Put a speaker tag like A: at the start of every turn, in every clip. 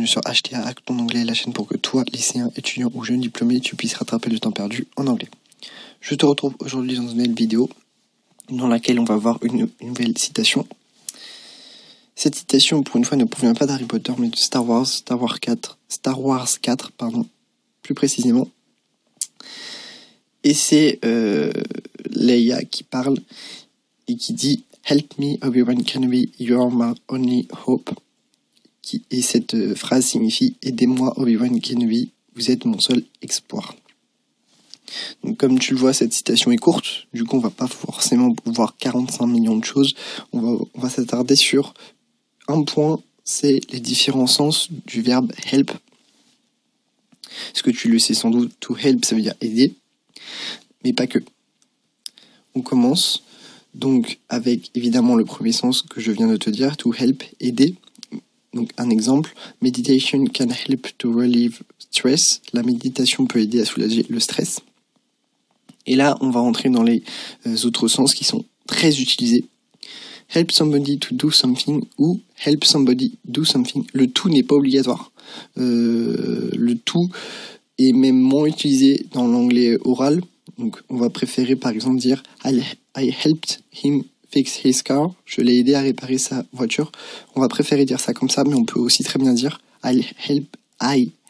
A: bienvenue sur HTA Hack ton anglais, la chaîne pour que toi, lycéen, étudiant ou jeune diplômé, tu puisses rattraper le temps perdu en anglais. Je te retrouve aujourd'hui dans une nouvelle vidéo dans laquelle on va voir une nouvelle citation. Cette citation, pour une fois, ne provient pas d'Harry Potter, mais de Star Wars 4, plus précisément. Et c'est Leia qui parle et qui dit « Help me, Obi-Wan Kenobi, you're my only hope ». Et cette phrase signifie « Aidez-moi, Obi-Wan Kenobi, vous êtes mon seul espoir ». Donc comme tu le vois, cette citation est courte, du coup on va pas forcément voir 45 millions de choses, on va s'attarder sur un point, c'est les différents sens du verbe « help ». Ce que tu le sais sans doute, « to help » ça veut dire « aider », mais pas que. On commence donc avec évidemment le premier sens que je viens de te dire, « to help », aider. Donc un exemple, meditation can help to relieve stress. La méditation peut aider à soulager le stress. Et là, on va rentrer dans les autres sens qui sont très utilisés. Help somebody to do something ou help somebody do something. Le tout n'est pas obligatoire. Le tout est même moins utilisé dans l'anglais oral. Donc on va préférer par exemple dire I helped him fix his car, je l'ai aidé à réparer sa voiture. On va préférer dire ça comme ça, mais on peut aussi très bien dire I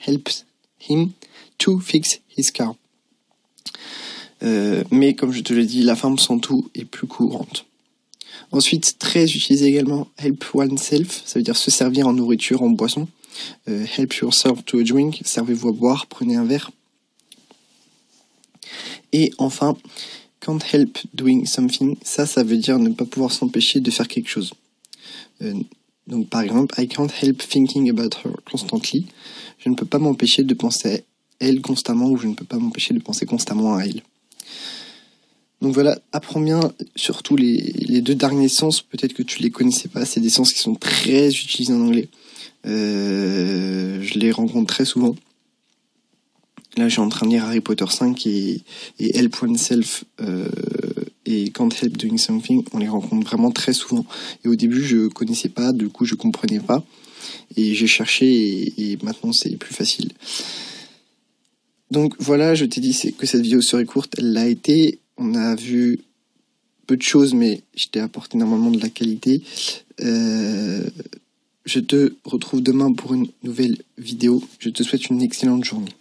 A: helped him to fix his car. Mais comme je te l'ai dit, la forme sans tout est plus courante. Ensuite, très utilisé également, help oneself, ça veut dire se servir en nourriture, en boisson. Help yourself to a drink, servez-vous à boire, prenez un verre. Et enfin, can't help doing something, ça veut dire ne pas pouvoir s'empêcher de faire quelque chose. Donc par exemple, I can't help thinking about her constantly. Je ne peux pas m'empêcher de penser à elle constamment, ou je ne peux pas m'empêcher de penser constamment à elle. Donc voilà, apprends bien surtout les deux derniers sens, peut-être que tu les connaissais pas, c'est des sens qui sont très utilisés en anglais. Je les rencontre très souvent. Là, je suis en train de lire Harry Potter 5 et help oneself et can't help doing something, on les rencontre vraiment très souvent. Et au début, je connaissais pas, du coup, je comprenais pas. Et j'ai cherché et maintenant, c'est plus facile. Donc voilà, je t'ai dit que cette vidéo serait courte, elle l'a été. On a vu peu de choses, mais je t'ai apporté normalement de la qualité. Je te retrouve demain pour une nouvelle vidéo. Je te souhaite une excellente journée.